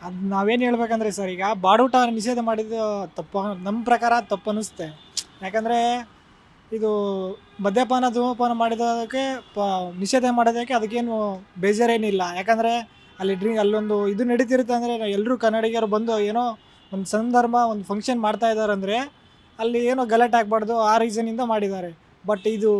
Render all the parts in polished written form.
ಅದು ನಾವೇನು ಹೇಳ್ಬೇಕಂದ್ರೆ ಸರ್, ಈಗ ಬಾಡೂಟ ನಿಷೇಧ ಮಾಡಿದ್ದು ತಪ್ಪು, ನಮ್ಮ ಪ್ರಕಾರ ತಪ್ಪು ಅನ್ನಿಸುತ್ತೆ. ಯಾಕಂದರೆ ಇದು ಮದ್ಯಪಾನ ಧೂಮಪಾನ ಮಾಡಿದೋದಕ್ಕೆ ನಿಷೇಧ ಮಾಡೋದಕ್ಕೆ ಅದಕ್ಕೇನು ಬೇಜಾರೇನಿಲ್ಲ. ಯಾಕಂದರೆ ಅಲ್ಲೊಂದು ಇದು ನಡೀತಿರುತ್ತೆ. ಅಂದರೆ ಎಲ್ಲರೂ ಕನ್ನಡಿಗರು ಬಂದು ಏನೋ ಒಂದು ಸಂದರ್ಭ, ಒಂದು ಫಂಕ್ಷನ್ ಮಾಡ್ತಾ ಇದ್ದಾರೆ ಅಂದರೆ ಅಲ್ಲಿ ಏನೋ ಗಲಾಟೆ ಆಗಬಾರ್ದು, ಆ ರೀಸನಿಂದ ಮಾಡಿದ್ದಾರೆ. ಬಟ್ ಇವು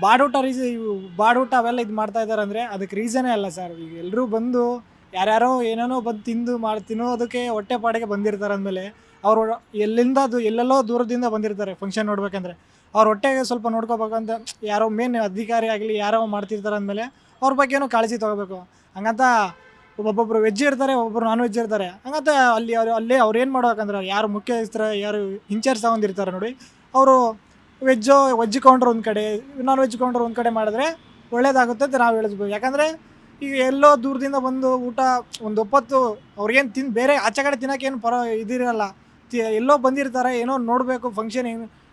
ಬಾಡೂಟ ಅವೆಲ್ಲ ಇದು ಮಾಡ್ತಾ ಇದ್ದಾರೆ ಅಂದರೆ ಅದಕ್ಕೆ ರೀಸನೇ ಅಲ್ಲ ಸರ್. ಈಗ ಎಲ್ಲರೂ ಬಂದು ಯಾರ್ಯಾರೋ ಏನೇನೋ ಬಂದು ತಿನ್ನೋದಕ್ಕೆ ಹೊಟ್ಟೆಪಾಡಿಗೆ ಬಂದಿರ್ತಾರೆ. ಅಂದಮೇಲೆ ಅವರು ಎಲ್ಲೆಲ್ಲೋ ದೂರದಿಂದ ಬಂದಿರ್ತಾರೆ ಫಂಕ್ಷನ್ ನೋಡ್ಬೇಕಂದ್ರೆ. ಅವ್ರ ಹೊಟ್ಟೆಗೆ ಸ್ವಲ್ಪ ನೋಡ್ಕೋಬೇಕಂತ ಯಾರೋ ಮೇನ್ ಅಧಿಕಾರಿ ಆಗಲಿ ಯಾರೋ ಮಾಡ್ತಿರ್ತಾರೆ. ಅಂದಮೇಲೆ ಅವ್ರ ಬಗ್ಗೆನೂ ಕಾಳಜಿ ತೊಗೋಬೇಕು. ಹಂಗಂತ ಒಬ್ಬೊಬ್ಬರು ವೆಜ್ ಇರ್ತಾರೆ, ಒಬ್ಬೊಬ್ಬರು ನಾನ್ ವೆಜ್ ಇರ್ತಾರೆ. ಹಂಗಂತ ಅಲ್ಲೇ ಅವ್ರು ಏನು ಮಾಡ್ಬೇಕಂದ್ರೆ, ಯಾರು ಮುಖ್ಯಸ್ಥರು ಯಾರು ಇನ್ಚಾರ್ಜ್ ತಗೊಂಡಿರ್ತಾರೆ ನೋಡಿ, ಅವರು ವೆಜ್ ಕೌಂಟ್ರ್ ಒಂದು ಕಡೆ, ನಾನ್ ವೆಜ್ ಕೌಂಟ್ರ್ ಒಂದು ಕಡೆ ಮಾಡಿದ್ರೆ ಒಳ್ಳೇದಾಗುತ್ತೆ ಅಂತ ನಾವು ಹೇಳಿದ್ವಿ. ಯಾಕಂದರೆ ಈಗ ಎಲ್ಲೋ ದೂರದಿಂದ ಬಂದು ಊಟ ಒಂದು ಒಪ್ಪತ್ತು ಅವ್ರಿಗೇನು ಬೇರೆ ಆಚೆ ಕಡೆ ತಿನ್ನೋಕ್ಕೇನು ಇದಿರಲ್ಲ. ಎಲ್ಲೋ ಬಂದಿರ್ತಾರೆ, ಏನೋ ನೋಡಬೇಕು ಫಂಕ್ಷನ್,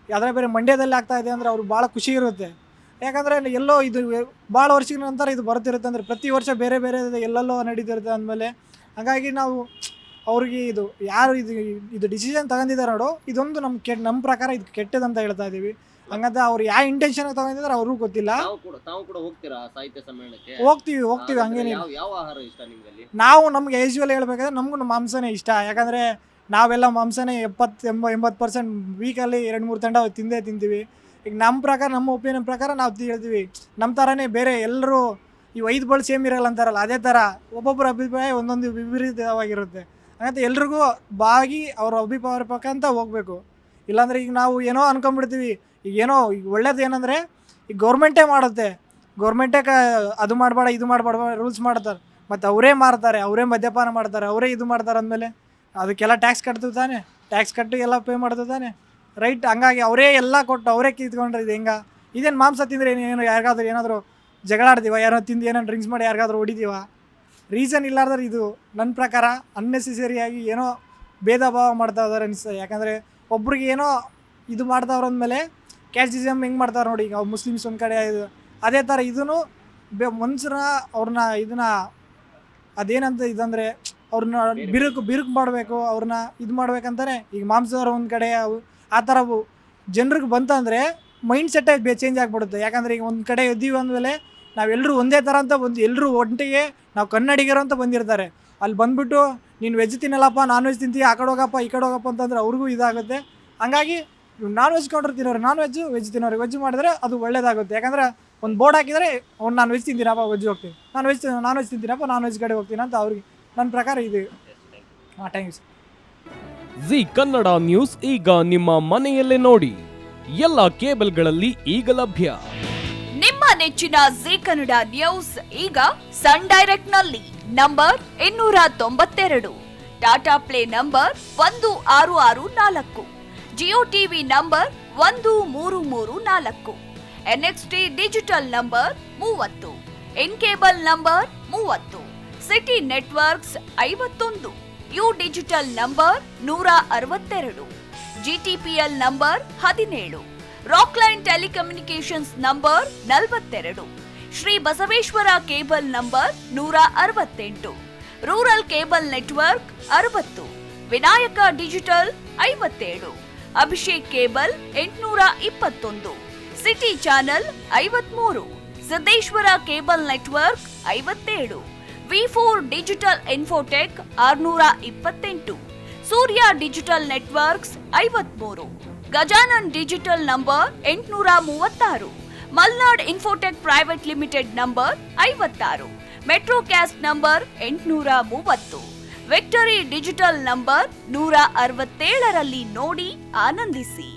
ಯಾವ್ದಾರ ಬೇರೆ ಮಂಡ್ಯದಲ್ಲಿ ಆಗ್ತಾಯಿದೆ ಅಂದರೆ ಅವ್ರಿಗೆ ಭಾಳ ಖುಷಿ ಇರುತ್ತೆ. ಯಾಕಂದರೆ ಎಲ್ಲೋ ಇದು ಭಾಳ ವರ್ಷಗಳ ನಂತರ ಇದು ಬರ್ತಿರುತ್ತೆ. ಅಂದರೆ ಪ್ರತಿ ವರ್ಷ ಬೇರೆ ಬೇರೆ ಎಲ್ಲೆಲ್ಲೋ ನಡೀತಿರುತ್ತೆ. ಅಂದಮೇಲೆ ಹಾಗಾಗಿ ನಾವು ಅವ್ರಿಗೆ ಯಾರು ಇದು ಡಿಸಿಷನ್ ತಗೊಂಡಿದ್ದಾರೆ ನೋಡು, ಇದೊಂದು ನಮ್ಮ ಪ್ರಕಾರ ಇದು ಕೆಟ್ಟದಂತ ಹೇಳ್ತಾ ಇದ್ದೀವಿ. ಹಂಗಂತ ಅವ್ರು ಯಾವ ಇಂಟೆನ್ಷನ್ ತಗೊಂಡಿದ್ದಾರೆ ಅವ್ರಿಗೂ ಗೊತ್ತಿಲ್ಲ. ತಾವು ಕೂಡ ಹೋಗ್ತೀರಾ ಸಾಹಿತ್ಯ ಸಮ್ಮೇಳನಕ್ಕೆ? ಹೋಗ್ತೀವಿ ಹಂಗೇನಿಲ್ಲ. ಯಾವ ಆಹಾರ ಇಷ್ಟ ನಿಮ್ಮಲ್ಲಿ? ನಾವು ನಮ್ಗೆ ಯೂಶ್ವಲ್ ಹೇಳ್ಬೇಕಾದ್ರೆ ನಮಗೂ ಮಾಂಸನೇ ಇಷ್ಟ. ಯಾಕಂದರೆ ನಾವೆಲ್ಲ ಮಾಂಸನೇ 80% ವೀಕಲ್ಲಿ 2-3 ತಂಡ ತಿಂತೀವಿ. ಈಗ ನಮ್ಮ ಪ್ರಕಾರ, ನಮ್ಮ ಒಪಿನಿಯನ್ ಪ್ರಕಾರ ನಾವು ಹೇಳ್ತೀವಿ. ನಮ್ಮ ಥರನೇ ಬೇರೆ ಎಲ್ಲರೂ ಈ 5 ಬಳು ಸೇಮ್ ಇರಲ್ಲ ಅಂತಾರಲ್ಲ, ಅದೇ ಥರ ಒಬ್ಬೊಬ್ಬರ ಅಭಿಪ್ರಾಯ ಒಂದೊಂದು ವಿಪರೀತವಾಗಿರುತ್ತೆ. ಹಾಗಂತ ಎಲ್ರಿಗೂ ಅವ್ರ ಅಭಿಪ್ರಾಯ ಪ್ರಕಾರ ಹೋಗಬೇಕು. ಇಲ್ಲಾಂದರೆ ಈಗ ನಾವು ಏನೋ ಅನ್ಕೊಂಡ್ಬಿಡ್ತೀವಿ. ಈಗ ಒಳ್ಳೇದು ಏನಂದರೆ ಈಗ ಗೌರ್ಮೆಂಟೇ ಮಾಡುತ್ತೆ, ಗೌರ್ಮೆಂಟೇ ಅದು ಮಾಡಬೇಡ ಇದು ಮಾಡಬೇಡ ರೂಲ್ಸ್ ಮಾಡ್ತಾರೆ. ಮತ್ತು ಅವರೇ ಮಾರ್ತಾರೆ, ಅವರೇ ಮದ್ಯಪಾನ ಮಾಡ್ತಾರೆ, ಅವರೇ ಇದು ಮಾಡ್ತಾರೆ. ಅಂದಮೇಲೆ ಅದಕ್ಕೆಲ್ಲ ಟ್ಯಾಕ್ಸ್ ಕಟ್ತೀವಿ ತಾನೆ, ಟ್ಯಾಕ್ಸ್ ಕಟ್ಟಿ ಎಲ್ಲ ಪೇ ಮಾಡ್ತೀವಿ ತಾನೆ, ರೈಟ್? ಹಂಗಾಗಿ ಅವರೇ ಎಲ್ಲ ಕೊಟ್ಟು ಅವರೇ ಕಿತ್ಕೊಂಡ್ರೆ ಇದು ಹೆಂಗೆ? ಇದೇನು ಮಾಂಸ ತಿಂದರೆ ಯಾರಿಗಾದ್ರೂ ಏನಾದರೂ ಜಗಳ ಆಡ್ತೀವ? ಯಾರೋ ತಿಂದು ಏನೋ ಡ್ರಿಂಕ್ಸ್ ಮಾಡಿ ಯಾರಿಗಾದ್ರೂ ಹೊಡಿತೀವ? ರೀಸನ್ ಇಲ್ಲಾರ್ದ್ರೆ ಇದು ನನ್ನ ಪ್ರಕಾರ ಅನ್ನೆಸೆಸರಿಯಾಗಿ ಏನೋ ಭೇದ ಭಾವ ಮಾಡ್ತಾ ಇದ್ದಾರೆ ಅನಿಸ್ತದೆ. ಯಾಕಂದರೆ ಒಬ್ರಿಗೆ ಏನೋ ಇದು ಮಾಡ್ತಾವ್ರ ಅಂದಮೇಲೆ ಕ್ಯಾಸ್ಟಿಸಮ್ ಹೆಂಗೆ ಮಾಡ್ತಾರೆ ನೋಡಿ. ಈಗ ಮುಸ್ಲಿಮ್ಸ್ ಒಂದು ಕಡೆ ಅದೇ ಥರ ಇದೂ ಮನುಷ್ಯರ ಅವ್ರನ್ನ ಅದೇನಂತ ಇದಂದರೆ ಅವ್ರನ್ನ ಬಿರುಕು ಮಾಡಬೇಕು, ಅವ್ರನ್ನ ಇದು ಮಾಡ್ಬೇಕಂತಾರೆ. ಈಗ ಮಾಂಸದವ್ರು ಒಂದು ಕಡೆ ಆ ಥರ ಜನರಿಗೆ ಬಂತಂದರೆ ಮೈಂಡ್ ಸೆಟ್ಟೇ ಚೇಂಜ್ ಆಗಿಬಿಡುತ್ತೆ. ಯಾಕಂದರೆ ಈಗ ಒಂದು ಕಡೆ ಇದ್ದೀವಿ ಅಂದಮೇಲೆ ನಾವೆಲ್ಲರೂ ಒಂದೇ ಥರ ಅಂತ ಎಲ್ಲರೂ ಒಟ್ಟಿಗೆ ನಾವು ಕನ್ನಡಿಗರು ಅಂತ ಬಂದಿರ್ತಾರೆ. ಅಲ್ಲಿ ಬಂದುಬಿಟ್ಟು ನೀನು ವೆಜ್ ತಿನ್ನಲ್ಲಪ್ಪ, ನಾನ್ ವೆಜ್ ತಿಂತೀವಿ, ಆ ಕಡೆ ಹೋಗಪ್ಪ ಈ ಕಡೆ ಹೋಗಪ್ಪ ಅಂತಂದರೆ ಅವ್ರಿಗೂ ಇದಾಗುತ್ತೆ. ಹಂಗಾಗಿ ನಾನ್ ವೆಜ್ ಕೌಂಟ್ರ್ ತಿನ್ನೋರು ನಾನ್ ವೆಜ್ ತಿನ್ನೋರು ವೆಜ್ ಮಾಡಿದ್ರೆ ಅದು ಒಳ್ಳೇದಾಗುತ್ತೆ. ಯಾಕಂದರೆ ಒಂದು ಬೋರ್ಡ್ ಹಾಕಿದರೆ ಅವ್ನು ನಾನ್ ವೆಜ್ ತಿಂತೀನಪ್ಪ ವೆಜ್ ಹೋಗ್ತೀನಿ, ನಾನ್ ವೆಜ್ ತಿಂತೀನಪ್ಪ ನಾನ್ ವೆಜ್ ಕಡೆ ಹೋಗ್ತೀನಿ ಅಂತ ಅವ್ರಿಗೆ ನನ್ನ ಪ್ರಕಾರ ಇದು. ಥ್ಯಾಂಕ್ಸ್. ಜಿ ಕನ್ನಡ ನ್ಯೂಸ್ ಈಗ ನಿಮ್ಮ ಮನೆಯಲ್ಲೇ ನೋಡಿ, ಎಲ್ಲ ಕೇಬಲ್ಗಳಲ್ಲಿ ಈಗ ಲಭ್ಯ. ನಿಮ್ಮ ನೆಚ್ಚಿನ ಜಿ ಕನ್ನಡ ನ್ಯೂಸ್ ಈಗ ಸನ್ ಡೈರೆಕ್ಟ್ ನಲ್ಲಿ number 292, Tata play number 1664, Jio TV number 1334, NXT digital number 30, in cable number 30, city networks 51, U digital number 162, GTPL number 17, Rockline telecommunications number 42, Shri Basaveshwara cable number 168, rural cable network 60, Vinayaka digital 57, Abhishek cable 821, city channel 53, Siddeshwara cable network 57, V4 digital Infotech 628, Surya digital networks 53, Gajanan digital number 836, Malnad infotech private limited number 56, Metrocast number 830, Victory digital number 167ರಲ್ಲಿ ನೋಡಿ ಆನಂದಿಸಿ.